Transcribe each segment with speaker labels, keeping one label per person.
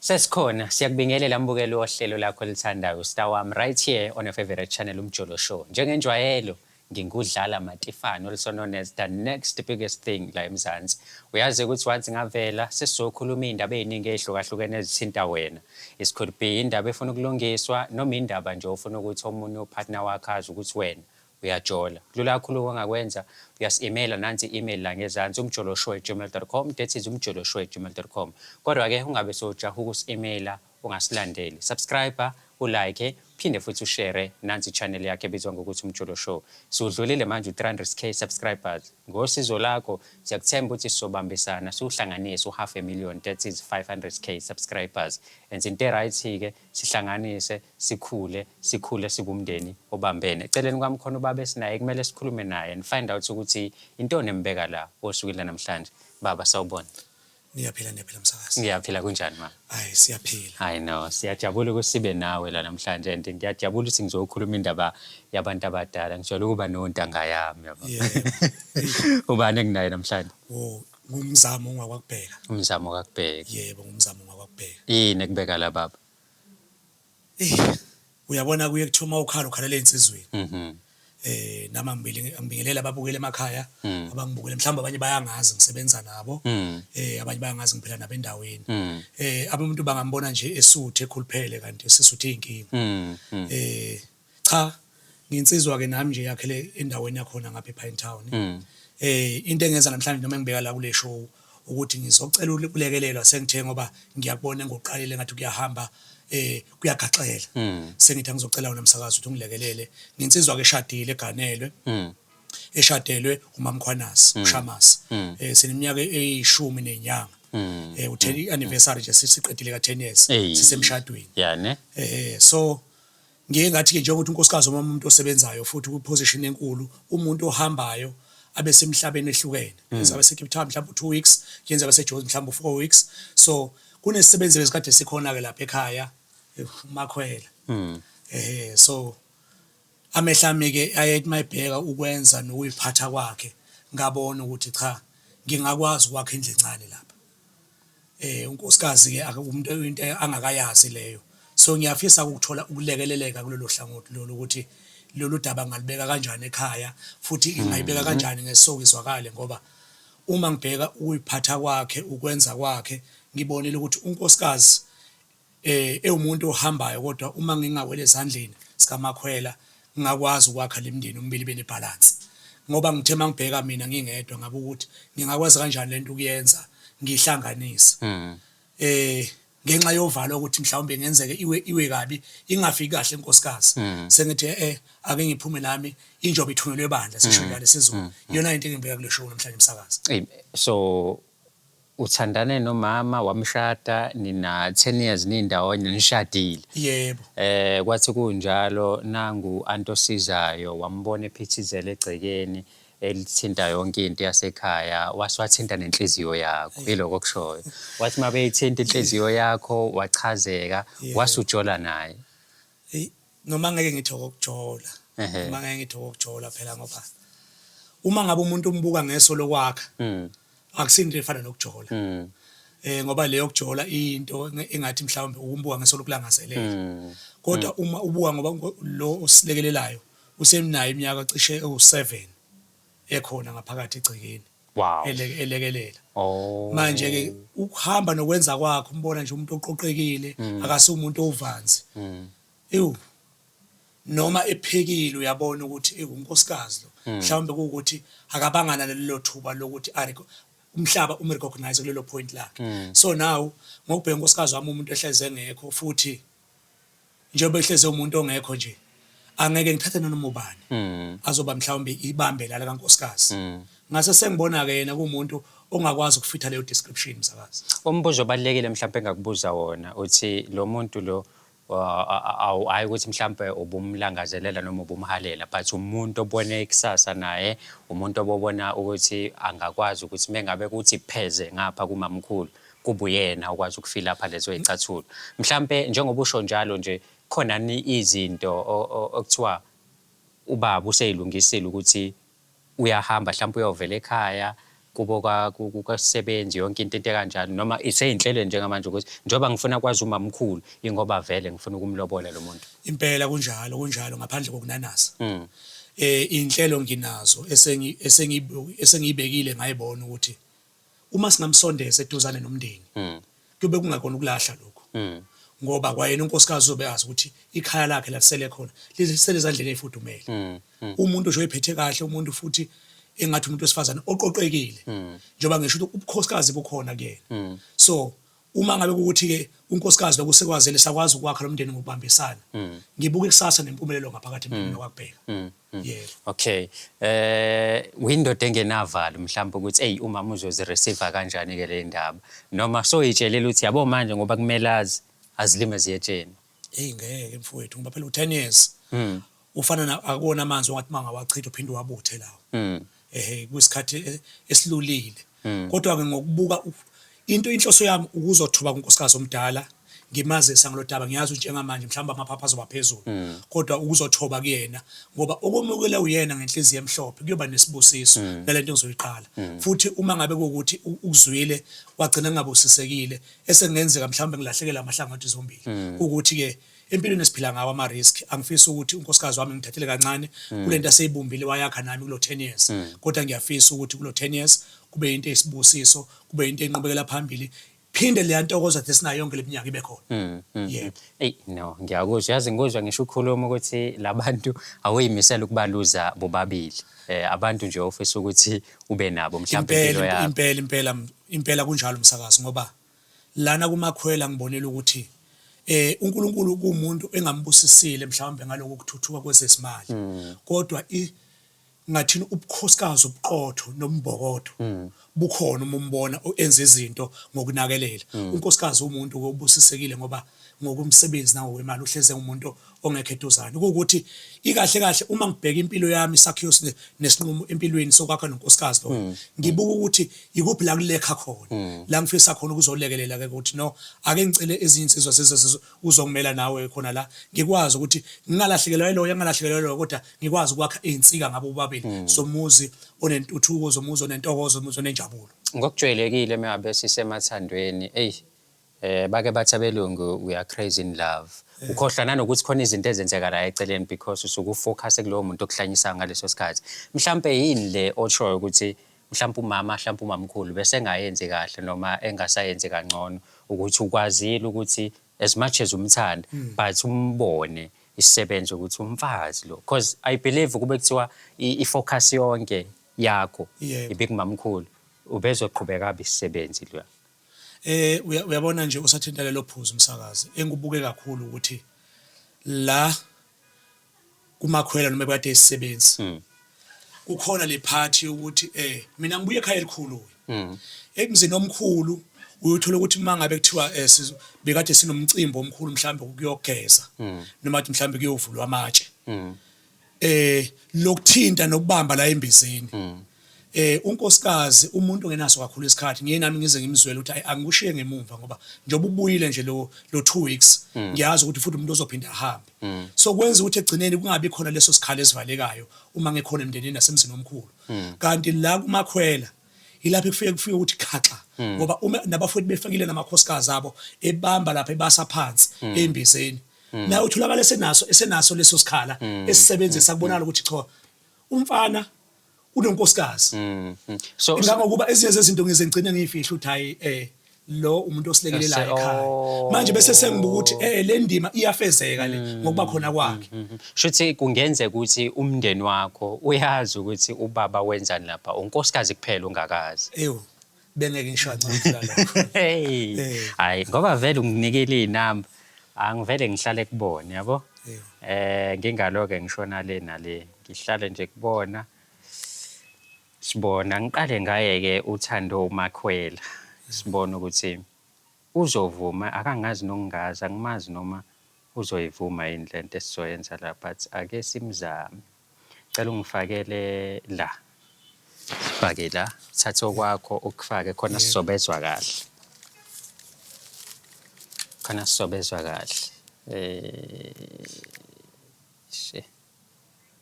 Speaker 1: Sesikhona siyakubingelela mbukelo wohlelo lakho elithandayo Star wami right here on your favorite channel Umjolo Show. Njengenjwayelo ngingudlala Matifano also known as the next biggest thing la eMzansi. Uyazi ukuthi wathi ngavela sesizokhuluma indaba eziningi ezihlukahlukene ezithinta wena. It could be indaba efuna ukulungiswa noma indaba nje ofuna ukuthi omunye upartner wakhe azi ukuthi wena uyajola. Kulula kakhulu ongakwenza uyas-emaila nansi email la ngezansi umjoloshow@gmail.com that is umjoloshow@gmail.com. Kodwa ke ungabe sojaha ukus-emaila ungasilandeli. Subscribe, ulike, phinde futhi ushare nansi channel yakhe ebizwa ngokuthi Umjolo Show. Sudlulile manje u300k subscribers. Ngosizo lakho siyakuthemba ukuthi sizobambisana siuhlanganise u500,000 that is 500k subscribers. And into right ke sihlanganise sikhule sibumndeni obambene. Eceleni kwami khona ubaba esinaye kumele sikhulume naye and find out ukuthi into nembeka la osukile namhlanje. Baba sawubona.
Speaker 2: Niyaphila msakazi.
Speaker 1: Ngiyaphila kunjani ma?
Speaker 2: Hayi siyaphila.
Speaker 1: I know siyajabula ukuthi sibe nawe la namhlanje and ngiyajabula ukuthi ngizokhuluma indaba yabantu abadala ngijwayele ukuba nontanga yami yabo. Ubani enginaye namhlanje?
Speaker 2: Ngumzamo ongakwakubheka.
Speaker 1: Umzamo kakubheka.
Speaker 2: Yebo ngumzamo ongakwakubheka.
Speaker 1: Yini ekubeka la baba?
Speaker 2: Uyabona kuye kuthuma ukhalela insizweni. Nama ngibingelela ababukele emakhaya abangibukele mhlawumbe abanye bayangazi ngisebenza nabo abanye bayangazi ngiphila nabo endaweni abantu bangambona nje esuthe ekhuluphele kanti sisuthe inkinga cha nginsizwa ke nami nje yakhele endaweni yakhona ngapha ePine Town into engenza namhlanje noma ngibeka la kule show ukuthi ngizocela ukulekelelwa sengithe ngoba ngiyakubona ngoqalile ngathi kuyahamba kuyagaxela sengithi ngizocela wena msakazi ukuthi ungilekelele nginsizwa ke eshadile eganelwe eshadelwe uMamkhwanasi uShamasi sineminyaka eyishumi nenyanga u10 anniversary nje sisiqedile ka 10 years sisemshadweni
Speaker 1: yani
Speaker 2: so ngiye ngathi ke njengokuthi unkosikazi uma umuntu osebenzayo futhi ku position enkulu umuntu ohambayo abesemhlabeni ehlukene yenza bese Cape Town mhlawumbe 2 weeks yenza bese Jozi mhlawumbe 4 weeks so kunesebenzi besikade sikhona ke lapha ekhaya uMakhwela so amehlami ke ayethi mayibheka ukwenza nokuyiphatha kwakhe ngabona ukuthi cha ngingakwazi ukwakha indle encane lapha unkosikazi ke akumuntu into angakayazi leyo so ngiyafisa ukuthola ukulekeleleka kulelo hlangothi lo ukuthi lolu daba ngalibeka kanjani ekhaya futhi ngayibeka kanjani ngesokizwakale ngoba uma ngibheka ukuyiphatha kwakhe ukwenza kwakhe ngibonile ukuthi unkosikazi umuntu ohambayo kodwa uma ngingawele ezandleni sikaMakhwela ngakwazi ukwakha lemndeni umbili bene balance ngoba ngithe mangibheka mina ngingedwa ngabe ukuthi ngingakwazi kanjani lento ukuyenza ngihlanganise ngenxa yovalo ukuthi mhlawumbe ngenzeke iwe kabi ingafiki kahle inkosikazi sengithi ake ngiphume nami injobe ithunyelwe bandla sisho njalo sizulu iyona into engibeka kule show namhlanje msakazi
Speaker 1: so uthandane nomama wamshada nina 10 years nindawonye nishadile
Speaker 2: yebo
Speaker 1: kwathi kunjalo nangu antosizayo wambona ephithizela egcekeni elithinta yonke into yasekhaya waswathinta nenhliziyo yakho yiloko kushoyo wathi mabeyithinta inhliziyo yakho wachazeka wasujola naye
Speaker 2: noma ngeke ngithi ukujola noma ngeke ngithi ukujola phela ngoba uma ngabe umuntu umbuka ngeso lokwakha akusindi efana nokujola ngoba leyo kujola into engathi mhlawumbe ukumbuka ngeso lokulangazelela kodwa uma ubuka ngoba lo osilekelelayo usemnayo iminyaka cishe u7 ekhona ngaphakathi egcekeni
Speaker 1: wow
Speaker 2: elekelela manje ke ukuhamba nokwenza kwakhe umbona nje umuntu oqoqekile akasi umuntu ovanzi noma ephekile uyabona ukuthi unkosikazi lo mhlawumbe ukuthi akabangana lelo thuba lokuthi umhlaba umrecognize kulelo point lakhe so now ngokubheka unkosikazi wami umuntu ehleze ngekho futhi njengoba ehleze umuntu ongekho nje angeke ngithathe noma ubani azoba mhlawumbe ibambe la kankosikazi ngase sengibona ke yena kuumuntu ongakwazi ukufitha leyo description msakazi
Speaker 1: umbuzo obalekile mhlawumbe engakubuza wona uthi lo muntu lo ayi ukuthi mhlawumbe ubumlangazelela noma ubumhalela but umuntu obone ikusasa naye umuntu obona ukuthi angakwazi ukuthi mengabe kuthi pheze ngapha kumamkhulu kubuyena ukwazi ukufila lapha lezo ezicathulo mhlawumbe njengoba usho njalo nje khona ni izinto okuthiwa ubaba useyilungisile ukuthi uyahamba mhlawumbe uyovela ekhaya kubo kukasebenzi yonke into kanjalo noma iseyinhlelweni njengamanje ukuthi njoba ngifuna kwazi umamkhulu ingoba vele ngifuna ukumlobola lo muntu.
Speaker 2: Impela kunjalo ngaphandle kokunanasa. Inhlelo nginazo esengiyibekile ngayibona ukuthi uma singamsondeza eduzane nomndeni kube kungakona ukulahla lokho. Ngoba kwayena unkosikazi uzobeyazi ukuthi ikhaya lakhe lasele khona lisele ezandleni ezifudumele. Umuntu nje oyiphethe kahle umuntu futhi engathi umuntu wesifazane oqoqekile njengoba ngisho ukuthi ubukhosikazi bukhona kuyena. So uma ngabe ukuthi ke unkosikazi lokusekwazele sakwazi ukwakha lo mndeni ngokubambisana ngibuka ikusasa nempumelelo ngaphakathi emini wakupheka. Yebo.
Speaker 1: Okay. Window engenavalo mhlawumbe ukuthi hey umama uzozireceive kanjani ke le ndaba noma soyitshelela ukuthi yabo manje ngoba kumele azilime ziyetsheni.
Speaker 2: Ngeke mfowethu ngoba phela u10 years. Ufana akona amanzi ongathi mangawachitha uphinde wabuthe lawo. Kuyisikhathi esilulile. Kodwa ke ngokubuka inhloso yami ukuzothuba kunkosikazi omdala ngimazisa ngalodaba ngiyazi ukuthi njengamanje mhlawumbe amaphapha azoba phezulu kodwa ukuzothoba kuyena ngoba okomukela uyena ngenhliziyo emhlophe kuyoba nesibusiso nalento engizoyiqala futhi uma ngabe ukuthi ukuzwile wagcina ngabusisekile esengenzeka mhlawumbe ngilahlekela amahlangothi zombili ukuthi ke empilweni esiphila ngawo ama risk angifisi ukuthi unkosikazi wami ngithathele kancane kulento aseyibumbile wayakha nami kulo 10 years kodwa ngiyafisa ukuthi kulo 10 years kube into esibusiso kube into enqubekela phambili phinde le ntokozo ethi sinayo yonke leminyaka ibe khona. Yebo.
Speaker 1: No ngiyakuzwa yazi ngizwa ngisho ukukhuluma ukuthi labantu awuyimisela ukubaluza bobabili. Abantu nje ofisa ukuthi ube nabo mhlawumbe impilo yabo.
Speaker 2: Impela kunjalo umsakazi ngoba lana kumakhwela ngibonela ukuthi uNkulunkulu kuumuntu engambusisile mhlawumbe ngaloko kuthuthuka kwezesimali kodwa ngathini ubukhosikazi obuqotho nombokotho bukhona uma umbona enza izinto ngokunakelela. Unkosikazi umuntu obusisekile ngoba ngokumsebenzi nawo wemali uhleze umuntu ongekho eduzane ukuthi ikahle uma ngibheka impilo yami isakhiwo nesinqumo empilweni sokwakha nonkosikazi lo ngibuka ukuthi ikuphi la kulekha khona la ngifisa khona ukuzolekelela ke ukuthi no ake ngicele ezinye insizwa uzongimela nawe khona la ngikwazi ukuthi ngingalahlekelwa lo kodwa ngikwazi ukwakha izinsika ngabo bobabili somuzi onentuthuko zomuzi onentokozo zomuzi onenjabulo.
Speaker 1: Ngokujwayelekile meyabe sisemathandweni bake bathi abelungu we are crazy in love. Ukhohlwa nanokuthi khona izinto ezenzeka la eceleni because usuke ufocus kulowo muntu okuhlanyisa ngaleso sikhathi. Mhlambe yini le otshoyo ukuthi mhlambe umama mhlambe umamkhulu bese engayenzi kahle noma engasayenzi kangcono ukuthi ukwazile ukuthi as much as umthanda but umbone isisebenzi ukuthi umfazi lo because I believe kube kuthiwa ifocus yonke yakho ibikumamkhulu ubezoqhubeka abisisebenzi lo.
Speaker 2: Uyabona nje usathinta lelo phuzu umsakazi engubuke kakhulu ukuthi la kumakhwela noma kade isisebenzi kukhona le party ukuthi mina ngibuye ekhaya elikhulu emzini omkhulu uyothola ukuthi mangabe kuthiwa bekade sinomcimbi omkhulu mhlambe ukuyogeza noma athi mhlambe kuyovulwa amatshe lokuthinta nokubamba la embizeni unkosikazi umuntu ongenaso kakhulu isikhathi ngiye nami ngize ngimzwele ukuthi angikushiye ngemumva ngoba njengoba ubuyile nje lo 2 weeks ngiyazi ukuthi futhi umuntu uzophinda ahambe so kwenza ukuthi egcineni kungabi khona leso sikhala esivalekayo uma ngekhona emndenini nasemzini omkhulu kanti la kumakhwela ilapho kufike ukuthi khaxa ngoba uma nabafowethu befakile namakhosikazi abo ebamba lapha ebasa phansi embizeni na utholakala esenaso leso sikhala esisebenzisa kubonala ukuthi cha umfana unonkosikazi
Speaker 1: so
Speaker 2: ngokuba ezinye zezinto ngize ngicine ngiyifihla ukuthi hayi lo umuntu osilekelelayo ekhaya manje bese sengibuka ukuthi le ndima iyafezeka le ngokuba khona kwakhe.
Speaker 1: Shuthi kungenzeka ukuthi umndeni wakho uyazi ukuthi ubaba wenzani lapha unkosikazi kuphela ungakazi.
Speaker 2: Bengeke ngishanca lokho.
Speaker 1: Hayi ngoba vele unginikele inamba angivele ngihlale kubona yabo. Ngingaloke ngishona le nale ngihlale nje kubona sibona ngiqale ngaye ke uThando Makhwela sibona ukuthi uzovuma akangazi nokungazi angimazi noma uzoyivuma yini lento esizoyenza la but ake simzame cela ungifakele la sifake la thatha okwakho ukufake khona sisobezwa kahle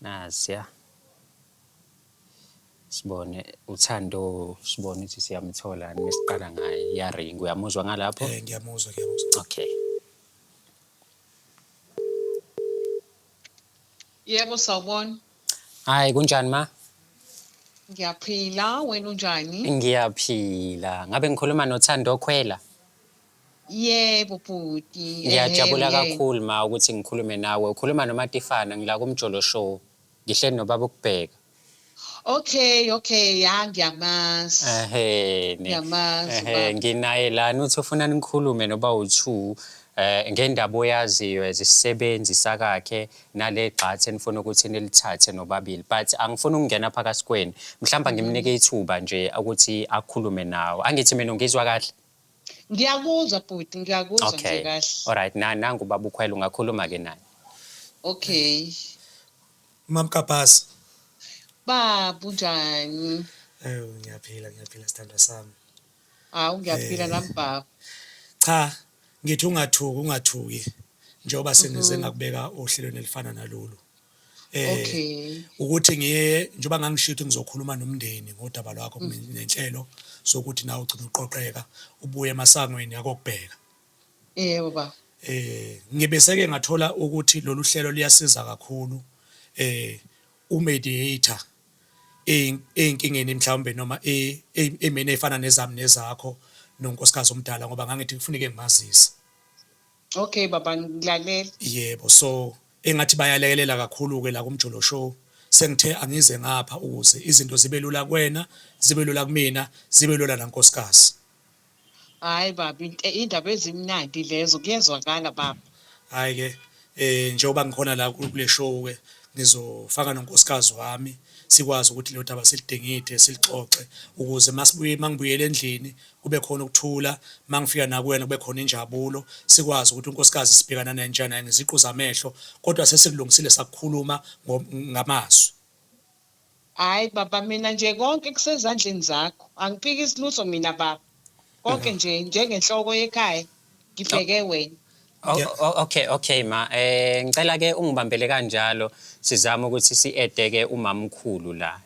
Speaker 1: nasiya Sibone uthando sibone ukuthi siyamthola mesiqala ngaye yaring uyamuzwa ngalapho
Speaker 2: Ngiyamuzwa.
Speaker 1: okay
Speaker 3: Yebo sawubona.
Speaker 1: hayi kunjani ma
Speaker 3: Ngiyaphila, wena unjani?
Speaker 1: ngiyaphila ngabe ngikhuluma noThando Khwela
Speaker 3: Yebo bhuti.
Speaker 1: ngiyajabula
Speaker 3: uyena.
Speaker 1: kakhulu ma ukuthi ngikhulume nawe ukhuluma noMatifana ngila kumjolo show ngihleli nobaba ukubheka
Speaker 3: Okay, ya ngiyamazi. Ngiyamazi baba.
Speaker 1: nginaye lana uthi ufuna nikhulume noba u2 ngendaba oyaziyo ezisisebenzi sakakhe nale gxathe enifuna ukuthi nilithathe nobabili but angifuni ukungena phakathi kweni mhlawumbe ngimnike ithuba nje ukuthi akhulume nawe angithi mina ungizwa kahle
Speaker 3: Ngiyakuzwa bhuti, ngiyakuzwa nje
Speaker 1: okay
Speaker 3: kahle.
Speaker 1: alright nangu baba ukhwela ungakhuluma ke naye
Speaker 3: Okay.
Speaker 2: Mamkapasa.
Speaker 3: Baba unjani?
Speaker 2: Ngiyaphila sithandwa sami.
Speaker 3: Hawu ngiyaphila nami baba.
Speaker 2: Cha, ngithi ungathuki njengoba sengize ngakubeka ohlelweni elifana nalolu.
Speaker 3: Okay.
Speaker 2: Ukuthi ngiye njengoba ngangishithi ngizokhuluma nomndeni ngodaba lwakho nenhlelo sokuthi nawe ugcina uqoqeka ubuye emasangweni yakokubheka.
Speaker 3: Yebo baba.
Speaker 2: Ngibeseke ngathola ukuthi lolu hlelo liyasiza kakhulu umediator einkingeni mhlawumbe noma emene efana nezami nezakho nonkosikazi omdala ngoba ngangithi kufuneke ngimazise.
Speaker 3: Okay baba ngilalela.
Speaker 2: Yebo so engathi bayalekelela kakhulu ke la kumjolo show sengithe angize ngapha ukuze izinto zibe lula kuwena zibe lula kumina zibe lula nankosikazi.
Speaker 3: Hayi baba indaba ezimnandi lezo kuyezwakala baba.
Speaker 2: Hayi ke njengoba ngikhona la kule show ke ngizofaka nonkosikazi wami sikwazi ukuthi lo daba silidingide silixoxe ukuze mangibuyele endlini kube khona ukuthula mangifika na kuwena kube khona injabulo sikwazi ukuthi unkosikazi sibhekana naye njani ngeziqu zamehlo kodwa sesikulungisile sakukhuluma ngamazwi.
Speaker 3: Hayi baba mina nje konke kusezandleni zakho. Angiphiki isilutho mina baba. Konke nje njengenhloko yekhaya ngibheke wena.
Speaker 1: Okay ma ngicela ke ungibambele kanjalo sizama ukuthi siedeke umamkhulu la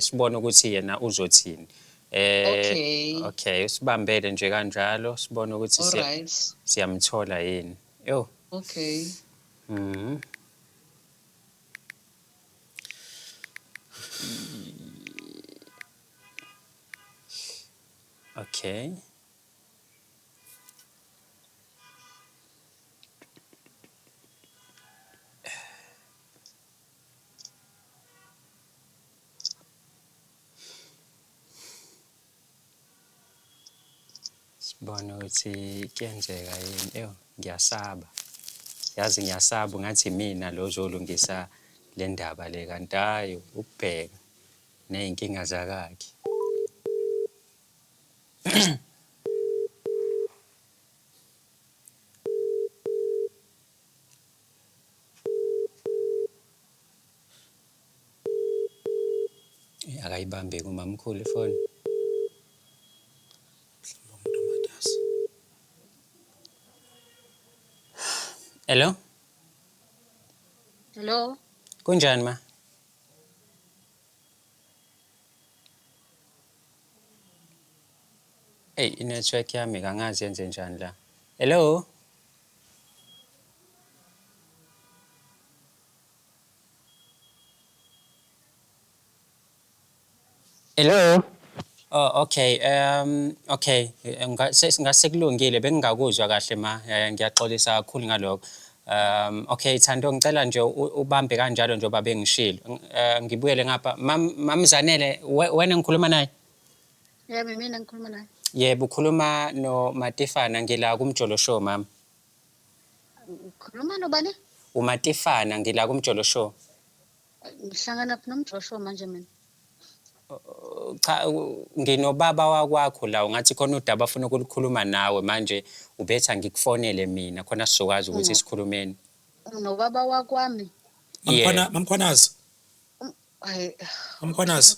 Speaker 1: sibone ukuthi yena uzothini okay sibambele nje kanjalo sibone ukuthi siyamthola yini yo
Speaker 3: okay
Speaker 1: okay sibona ukuthi kuyenzeka yini ngiyasaba yazi ngiyasaba ngathi mina lo ozolungisa le ndaba le kanti hayi ukubheka nezinkinga zakakhe akayibambe kumamkhulu ifoni Hello?
Speaker 4: Hello?
Speaker 1: Kunjani ma? Hey, i-network yami kangazi yenze njani la. Hello? Hello? Oh okay okay ngasekulungile bengingakuzwa kahle ma ngiyaxolisa kakhulu ngalokho okay Thando ngicela nje ubambe kanjalo njengoba bengishilo ngibuyele ngapha mamzanele wena ngikhuluma naye
Speaker 4: Yebo mina ngikhuluma naye
Speaker 1: Yebo ukhuluma no Matifana ngila kumjolo show mama
Speaker 4: Ukhuluma nobani
Speaker 1: uMatifana ngila kumjolo show
Speaker 4: Ngihlangana nomjosho manje mina
Speaker 1: cha nginobaba wakwakho la ungathi khona udaba afuna ukulikhuluma nawe manje ubetha ngikufonele mina khona sizokwazi ukuthi sikhulumeni
Speaker 4: Nobaba wakwami
Speaker 2: Mamkhwanazi Mamkhwanazi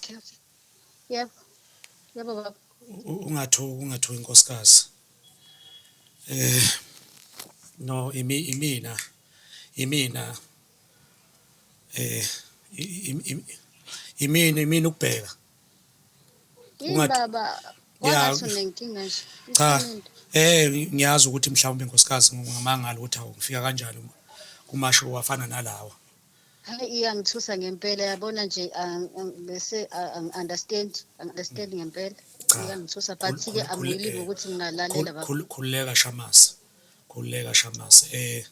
Speaker 4: Yebo baba
Speaker 2: ungathu inkosikazi no imina imina ukubheka
Speaker 4: Yini
Speaker 2: Ungathi-
Speaker 4: baba?
Speaker 2: Yeah.
Speaker 4: Wangathi unenkinga nje.
Speaker 2: Cha.
Speaker 4: Iqinile.
Speaker 2: Ngiyazi ukuthi mhlawumbe nkosikazi ngamangala ukuthi ngifika kanjani kumasho wafana nalawa.
Speaker 4: Hayi iyangithusa ngempela yabona nje bese understand ngempela.
Speaker 2: Cha.
Speaker 4: Iyangithusa but ke I'm willing ukuthi ngingalalela baba.
Speaker 2: Khululeka Shamasi. Khululeka Shamasi.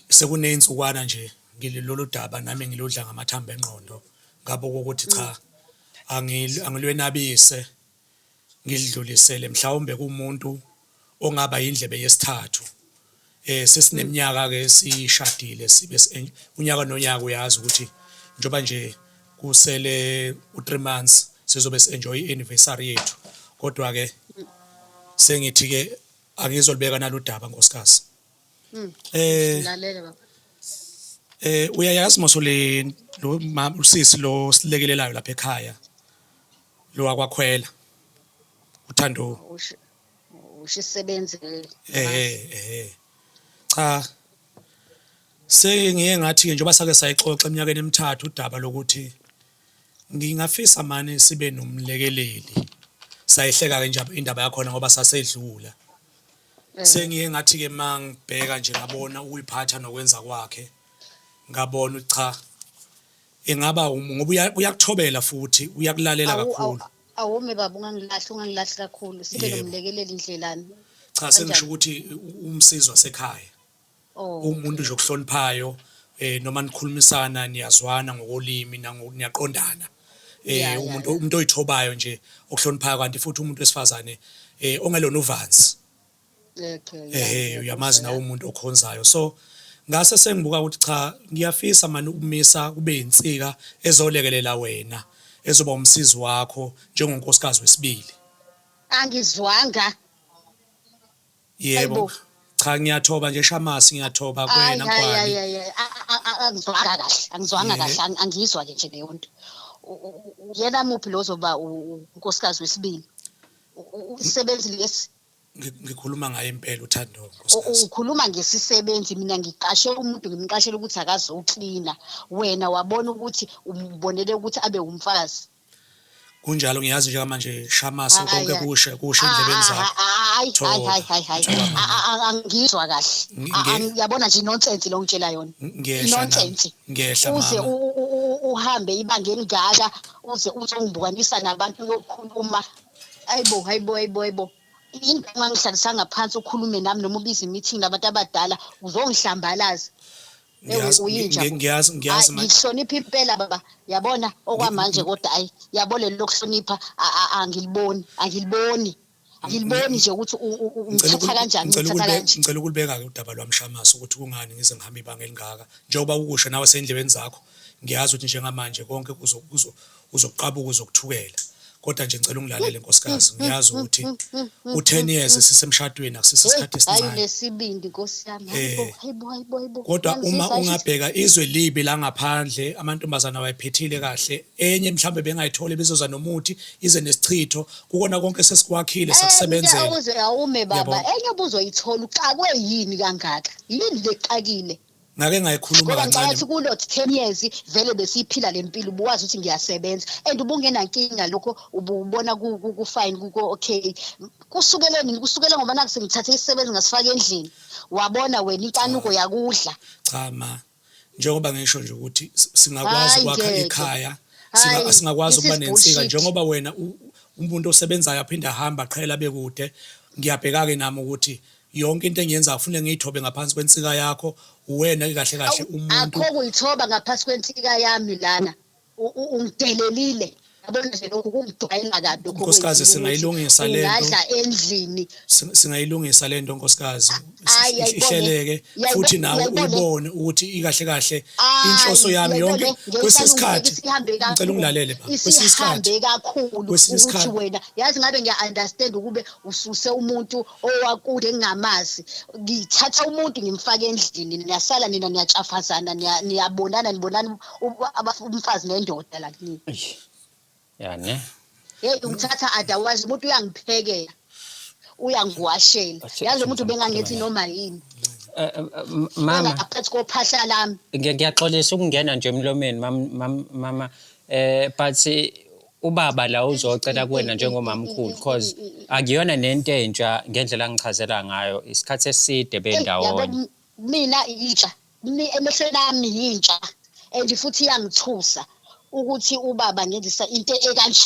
Speaker 2: Sekuneyintsukwana nje ngilolu daba nami ngilodla ngamathambo engqondo ngabo ukuthi cha angilwenabise ngidlulisele mhlawumbe kumuntu ongaba indlebe yesithathu sesineminyaka ke sishadile sibe unyaka nonyaka uyazi ukuthi njoba nje kusele u3 months sizobe enjoy anniversary yethu kodwa ke sengithi ke akizolibeka naludaba nkosikazi
Speaker 4: Lalela baba.
Speaker 2: Uyayazi mosole lo usisi lo silekelelayo lapha ekhaya lo akwakhwela uthando
Speaker 4: Ushisebenze.
Speaker 2: cha sengiye ngathi ke njengoba sake sayixoxa eminyakeni emithathu udaba lokuthi ngingafisa manje sibe nomlekeleli sayihleka ke nje indaba yakho ngoba sasedlula sengiye ngathi ke mangibheka nje ngabona ukuyiphatha nokwenza kwakhe ngabona cha engaba ngoba uyakuthobela futhi uyakulalela kakhulu
Speaker 4: Awume baba ungangilahli kakhulu sibe nomlekeleli indlelani.
Speaker 2: cha sengisho ukuthi umsizi wasekhaya umuntu nje okuhloniphayo noma nikhulumisana niyazwana ngokolimi niyaqondana umuntu oyithobayo nje okuhloniphayo kanti futhi umuntu wesifazane ongelona uvansi uyamazi nawo umuntu okhonzayo so ngase sengibuka ukuthi cha ngiyafisa manje ukumisa kube insika ezolekelela wena ezoba umsizi wakho njengonkosikazi wesibili
Speaker 4: Angizwanga.
Speaker 2: yebo cha ngiyathoba nje Shamasi ngiyathoba kwena Nkwali
Speaker 4: angizwanga kahle angizwa ke nje leyo nto yena muphi lo zoba unkosikazi wesibili usebenzi lesi
Speaker 2: ngikhuluma ngaye impela uThando nkosikazi
Speaker 4: ukhuluma ngesisebenzi mina ngiqashe umuntu ngimqashela ukuthi akazoklina wena wabona ukuthi umbonele ukuthi abe umfazi
Speaker 2: kunjalo ngiyazi nje manje Shamasi konke kushe endlebeni zakho
Speaker 4: hayi angizwa kahle yabona nje nonsense lo ngitshela yona nonsense
Speaker 2: ngehla
Speaker 4: uze
Speaker 2: mama
Speaker 4: uhambe ibanga elingaka uze uzongibukanisa nabantu yokukhuluma hayibo into engangihlalisanga phansi ukhulume nami noma ubiza meeting nabantu abadala uzongihlambalaza
Speaker 2: ngiyazi
Speaker 4: ngihlonipha impela baba yabona okwamanje kodwa ayi yabona lokuhlonipha angiliboni nje ukuthi ungithatha kanjani
Speaker 2: ngicela ukulibeka ke udaba lwami Shamasi ukuthi kungani ngize ngihamba ibanga elingaka njengoba ukusho nawe sendlebeni zakho ngiyazi ukuthi njengamanje konke uzoqabuka uzokuthukela kodwa nje ngicela ungilalele nkosikazi ngiyazi ukuthi u10 years sisemshadweni akusisikhathi esincane
Speaker 4: hayi lesibindi Nkosi yami hayibo
Speaker 2: kodwa uma ungabheka izwe libi la ngaphandle amantombazana wayephethile kahle enye mhlambe bengayithole bezoza nomuthi ize nesichitho kukona konke sesikwakhile sekusebenzela
Speaker 4: uze awume baba enye ubuzoyithola uxakwe yini kangaka yini leqakile
Speaker 2: ngake ngayikhuluma kancane
Speaker 4: ngoba kulo 10 years vele besiphila lempilo ubuwazi ukuthi ngiyasebenza and ubungena nkinga lokho ububona ku fine kuko okay kusukela ngoba naku sengithathe isebenzi ngasifaka endlini wabona wena inkanuko yakudla
Speaker 2: cha ma njengoba ngisho nje ukuthi singakwazi ukwakha ekhaya singakwazi ukuba nensika njengoba wena umuntu osebenzayo aphinda ahamba aqhela bekude ngiyabheka ke nami ukuthi yonke into engiyenza kufanele ngiyithobe ngaphansi kwensika yakho uwena kahle umuntu
Speaker 4: akho kuyithoba ngaphansi kwensika yami lana ungidelelile yabona nje lokho kungidwayela kabi lokho
Speaker 2: nkosikazi singayilungisa lento
Speaker 4: ngadla endlini
Speaker 2: singayilungisa lento nkosikazi ihleleke futhi nawe uyibone ukuthi ikahle inhloso yami yonke kwesisikhathi ngicela ungilalele baba
Speaker 4: kwesisikhathi kakhulu ukuthi wena yazi ngabe ngiya-understand ukube ususe umuntu owakude ngingamazi ngithatha umuntu ngimfake endlini niyasala nina niyatshafazana niyabonana nibonana umfazi nendoda la kini
Speaker 1: yani
Speaker 4: ungithatha otherwise umuntu uyangiphekela uyangiwashela yazi umuntu bengangithi noma yini
Speaker 1: mama
Speaker 4: ngaphansi kophahla lami
Speaker 1: ngiyaxolisa ukungena nje emlomeni mama but ubaba la uzocela kuwena njengomamkhulu because akuyona nento entsha ngendlela angichazela ngayo isikhathi eside bendawonye.
Speaker 4: Mina yintsha emehlweni ami yintsha and futhi iyangithusa ukuthi ubaba ngenzisa into ekanje.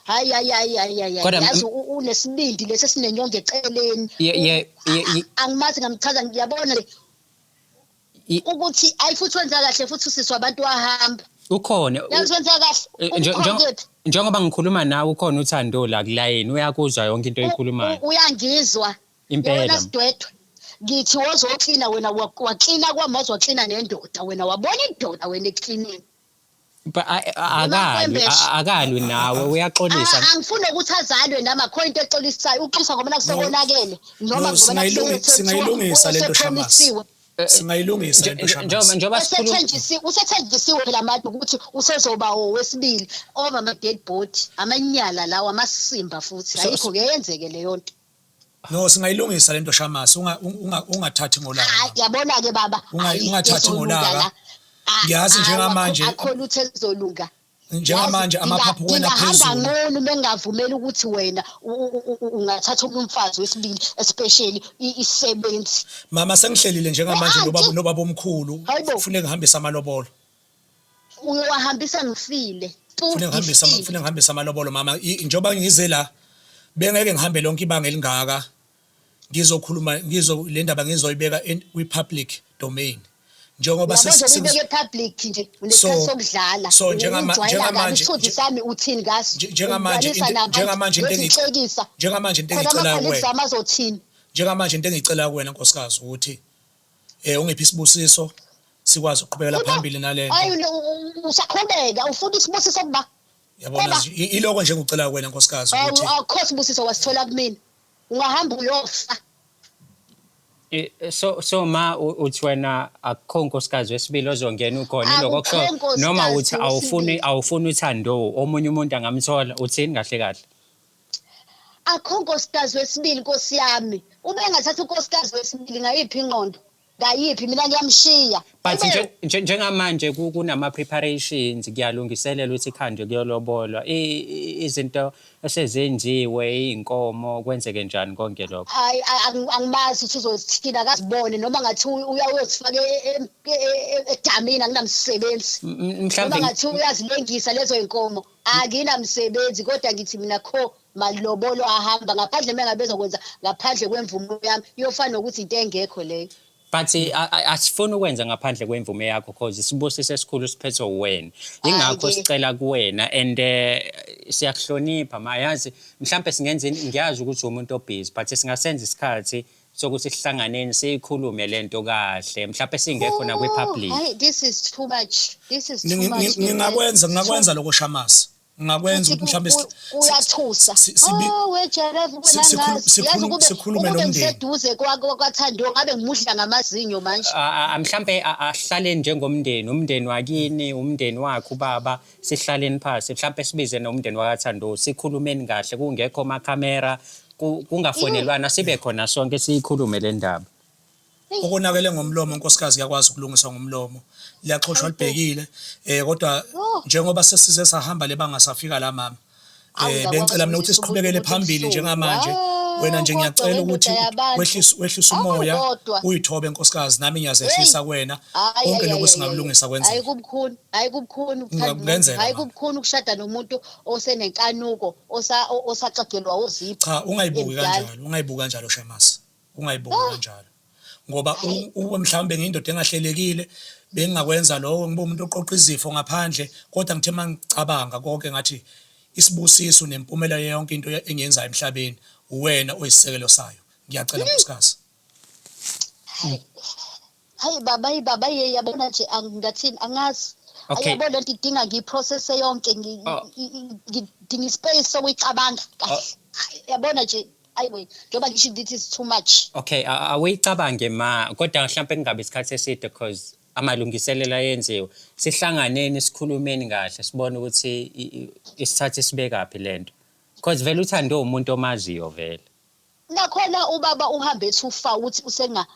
Speaker 4: Hayi yazi unesibindi lesi sinenyongo eceleni. Angimazi ngamchaza ngiyabona le ukuthi ayifuthi wenza kahle futhi usizwa abantu ahamba.
Speaker 1: Ukhona.
Speaker 4: Yazenza kahle.
Speaker 1: Njengoba ngikhuluma nawe ukhona uThando la kulayini uyakuzwa yonke into oyikhulumayo.
Speaker 4: Uyangizwa.
Speaker 1: Impela.
Speaker 4: Sidwedwe. Ngithi wozoklina wena waklina kwamazi waklina nendoda wena wabona indoda wena eklinini.
Speaker 1: Akalwi nawe uyaxolisa.
Speaker 4: Angifuni ukuthi azalwe nama khona into exolisayo uxolisa ngoba nakusekonakele noma ngoba
Speaker 2: singayilungisa lento Shamasi. Singayilungisa lento Shamasi.
Speaker 1: Njoba
Speaker 4: usethenjisiwe phela manje ukuthi usezoba owesibili over ama dead body amanyala lawa amasimba futhi ayikho kuyenzeke leyo nto.
Speaker 2: No singayilungisa lento Shamasi ungathathi ngolaka.
Speaker 4: Yabona ke baba
Speaker 2: ungathathi ngolaka. Ngiyazi njengamanje
Speaker 4: akhona uthe ezolunga.
Speaker 2: Njengamanje amaphaphu wena phezulu.
Speaker 4: Ngihamba ngcono bengavumeli ukuthi wena ungathatha umfazi wesibili especially isebenzi.
Speaker 2: Mama sengihlelile njengamanje nobaba omkhulu kufanele ngihambise amalobolo.
Speaker 4: Uyahambisa ngifile.
Speaker 2: Kufanele ngihambise amalobolo mama njoba ngize la bengeke ngihambe lonke ibanga elingaka ngizokhuluma le ndaba ngizoyibeka kwi public domain. Njengoba
Speaker 4: sesibeke public nje unesikhathi sokudlala
Speaker 2: so njengamanje
Speaker 4: sami uthini kasi
Speaker 2: njengamanje into engicela kuwena njengamanje into engicela kuwena nkosikazi ukuthi ungiphi isibusiso sikwazi ukuqhubekela phambili nalento
Speaker 4: usaqhubeka ufuna isibusiso kuba
Speaker 2: yabona iloko nje ngicela kuwena nkosikazi ukuthi
Speaker 4: akho sibusiso wasithola kumina ungahamba uyofa.
Speaker 1: So ma uthi wena akukho nkosikazi wesibili ozongena ukhona lokho noma uthi awufuni uThando omunye umuntu angamthola uthini kahle
Speaker 4: akukho nkosikazi wesibili Nkosi yami ube engathatha unkosikazi wesibili ngayiphi ingqondo ngayiphi mina ngiyamshiya
Speaker 1: but njengamanje kunama preparations kuyalungiselela ukuthi ikhandwe kuyolobolwa izinto esezenziwe inkomo kwenzeke njani konke lokho.
Speaker 4: Hayi angimazi ukuthi uzothina akazibone noma ngathi uyazifaka edamini akunamsebenzi noma ngathi uyazilengisa lezo inkomo akinamsebenzi kodwa ngithi mina kho malobolo ahamba ngaphandle mengabeza kwenza ngaphandle kwemvumo yami iyofana nokuthi into engekho leyo.
Speaker 1: But asifuni ukwenza ngaphandle kwemvume yakho because isibusiso esikhulu siphethe uwena. Ingakho sicela kuwena and siyakuhlonipha mayazi mhlambe singenza ngiyazi ukuthi umuntu obusy but singasenza isikhathi sokuthi sihlanganeni siyikhulume lento kahle mhlambe singekho na kwi public.
Speaker 4: This is too much.
Speaker 2: Ngingakwenza lokho Shamasi. Ngakwenza ukuthi mhlambe
Speaker 4: uyathusa wejarafu sikhulume nomndeni seduze kwaThando ngabe ngimudla ngamazinyo manje
Speaker 1: mhlambe ahlale njengomndeni umndeni wakini umndeni wakhe ubaba sihlaleni phansi mhlambe sibize nomndeni wakaThando sikhulumeni kahle kungekho amakhamera kungafonelwana sibe khona sonke siyikhulume le ndaba.
Speaker 2: Ukonakele ngomlomo nkosikazi yakwazi ukulungiswa ngomlomo liyaxoshwa libhekile kodwa njengoba sesize sahamba lebanga safika la mama bengicela mina ukuthi siqhubekele phambili njengamanje wena nje ngiyacela ukuthi wehlisa umoya uyithobe nkosikazi nami ngiyazehlisa kuwena konke lokho singakulungisa kwenza
Speaker 4: hayi kubukhuni ukushada nomuntu osenenkanuko osaxagelwa uzipho.
Speaker 2: Cha ungayibuki kanjalo Shamasi ungayibuki kanjalo ngoba mhlawumbe ngiyindoda engahlelekile bengingakwenza lokho ngibe umuntu oqoqa izifo ngaphandle kodwa ngithe mangicabanga konke ngathi isibusiso nempumela yonke into engiyenzayo emhlabeni uwena oyisisekelo sayo ngiyacela nkosikazi.
Speaker 4: Hayi baba yabona nje angathini angazi ayabona lento idinga ngiyiprocess yonke ngidinga space sokuyicabanga yabona nje ayiwe njoba ngisho ukuthi is too much.
Speaker 1: Okay awicabange ma kodwa mhlawumbe kungabe isikhathi eside because amalungiselela yenziwe sihlanganeni sikhulumeni kahle sibone ukuthi isithathe sibekaphi lento because vele uThando umuntu omaziyo vele
Speaker 4: nakhona ubaba uhambe ethufa ukuthi usenga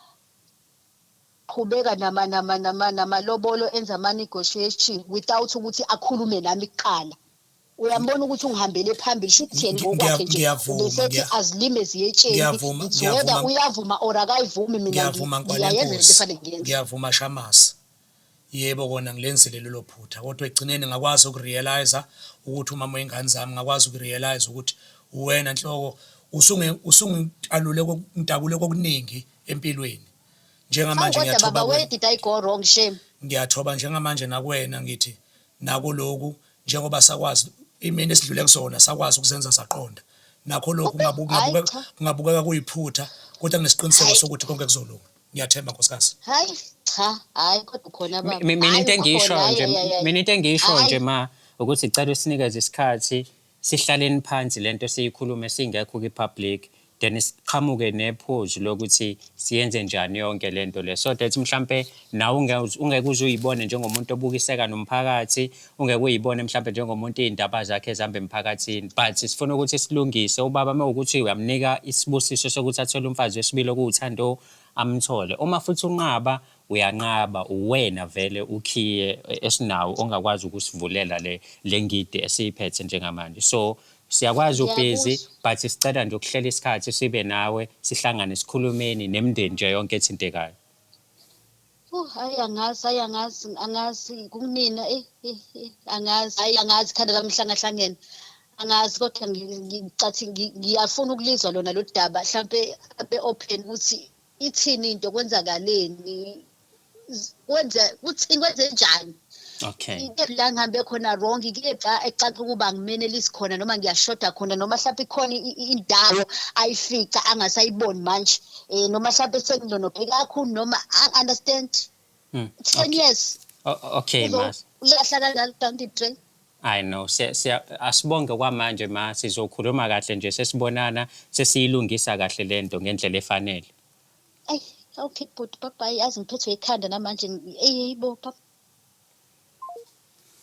Speaker 4: qhubeka namalobolo enza ama negotiation without ukuthi akhulume nami kuqala uyambona ukuthi ungihambele phambili shuthi yena ngokwakhe nje ubesethi azilime ziyetsheni it's whether uyavuma or akayivumi mina ngiyayenza lento efanele ngiyenze.
Speaker 2: Ngiyavuma Shamasi. Yebo kona ngilenzile lelo phutha kodwa egcineni ngakwazi ukurealize ukuthi umama wengane zami ngakwazi ukurealize ukuthi wena Nhloko usungitalule kontakule kokuningi empilweni njengamanje
Speaker 4: ngiyathoba baba where did I go wrong shame
Speaker 2: ngiyathoba njengamanje nakwena ngithi nako lokhu njengoba sakwazi imini esidlule kusona sakwazi ukuzenza saqonda nakho lokhu ungabukeka kuyiphutha kodwa kunesiqiniseko sokuthi konke kuzolunga ngiyathemba nkosikazi.
Speaker 4: Hayi kodwa khona baba
Speaker 1: mina into engisho nje ma ukuthi icela usinikeze isikhathi sihlaleni phansi lento siyikhulume singekho kwipublic then siqhamuke nephuzu lokuthi siyenze njani yonke lento le so that mhlambe nawe ungeke uzuyibone njengomuntu obukiseka nomphakathi ungeke uyibone mhlambe njengomuntu izindaba zakhe ezihamba emphakathini but sifuna ukuthi silungise ubaba mawukuthi uyamnika isibusiso sokuthi athole umfazi wesibili okuwuthando amthole uma futhi unqaba uyanqaba uwena vele ukhiye esinawo ongakwazi ukusivulela le ngidi esiyiphethe njengamanje so siyakwazi ubusy but sicela nje ukuhlela isikhathi sibe nawe sihlangane sikhulumeni nemndeni nje yonke ethintekayo.
Speaker 4: Angazi kunina angazi khanda lamhlangahlangene angazi kodwa ngicathi ngiyafuna ukulizwa lona lo daba mhlambe abe open ukuthi ithini into kwenzakaleni kwenze njani.
Speaker 1: Okay.
Speaker 4: La ngihambe khona wrong kepha ecaca ukuba ngimenelisi khona noma ngiyashoda khona noma mhlawumbe khona indawo ayifica angasayiboni manje noma mhlawumbe sengilonophe kakhulu noma understand 10 years.
Speaker 1: Okay mas.
Speaker 4: Uyahlala ngalo down the drain.
Speaker 1: I know asibonge kwamanje ma sizokhuluma kahle nje sesibonana sesiyilungisa kahle lento ngendlela efanele.
Speaker 4: Okay but papa yazi ngiphethwe ikhanda namanje bo papa.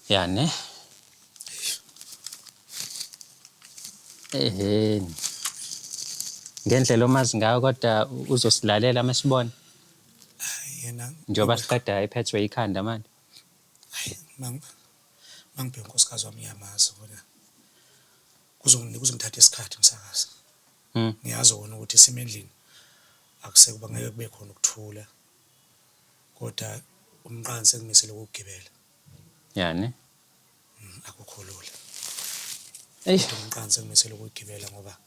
Speaker 1: Yani. Ngendlela omazi ngayo kodwa uzosilalela masibona.
Speaker 2: Yena
Speaker 1: njoba siqeda iphethwe ikhanda manje.
Speaker 2: Mangibheka nkosikazi wami yamazi bona kuzongithatha isikhathi msakazi. Ngiyazi wona ukuthi isemendlini akusekuba ngeke kube khona ukuthula kodwa umqansi sengimisele ukugibela.
Speaker 1: Yani
Speaker 2: akukho lula.
Speaker 1: Umqansi
Speaker 2: sengimisele ukugibela ngoba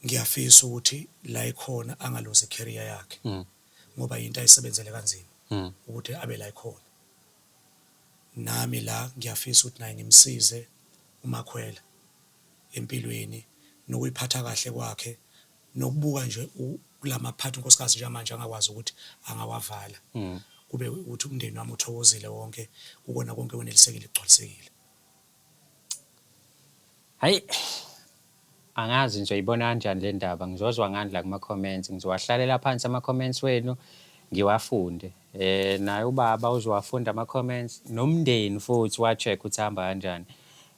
Speaker 2: ngiyafisa ukuthi la ikhona angaloze career yakhe ngoba into ayisebenzele kanzima ukuthi abe la ikhona. Nami la ngiyafisa ukuthi naye ngimsize uMakhwela empilweni nokuyiphatha kahle kwakhe nokubuka nje kulamaphathi unkosikazi nje manje angakwazi ukuthi angawavala kube ukuthi umndeni wami uthokozile wonke ukona konke wenelisekile igcwalisekile.
Speaker 1: Hayi angazi nje uyibona kanjani le ndaba ngizozwa ngani la kuma comments ngizowahlalela phansi ama comments wenu ngiwafunde naye ubaba uzowafunda ama comments nomndeni futhi wa-check ukuthi hamba kanjani.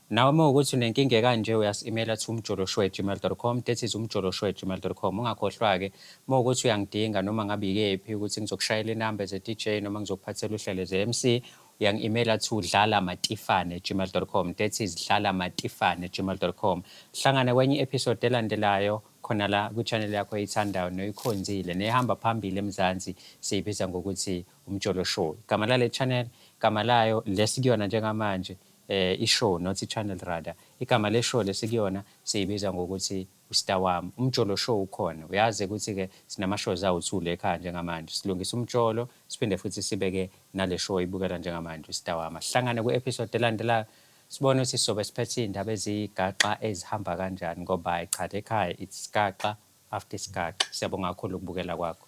Speaker 1: Nawe mawukuthi unenkinga kanje uyasi-emaila to umjoloshwe@gmail.com that is umjoloshwe@gmail.com ungakhohlwa ke mawukuthi uyangidinga noma ngabe ikephi ukuthi ngizokushayela inamba ze-DJ noma ngizokuphathela uhlelo ze-MC uyangi-emaila to dlalamatifane@gmail.com that is dlalamatifane@gmail.com. Hlangana kwenye episode elandelayo khona la ku-channel yakho oyithandayo noyikhonzile nehamba phambili eMzansi siyibiza ngokuthi umjolo show. Igama lale channel igama layo lesikuyona njengamanje ishow not i-channel rather igama leshow lesikuyona siyibiza ngokuthi uStar Wami umjolo show ukhona uyazi ukuthi-ke sinama-shows awu-2 ekhaya njengamanje silungisa umjolo siphinde futhi sibeke nale show ibukela njengamanje uStar Wami. Sihlangane ku-episode elandelayo sibone ukuthi sizobe siphethe iy'ndaba eziyigaxa ezihamba kanjani ngoba cha ekhaya it's gaxa after isigaxa. Siyabonga kakhulu ukubukela kwakho.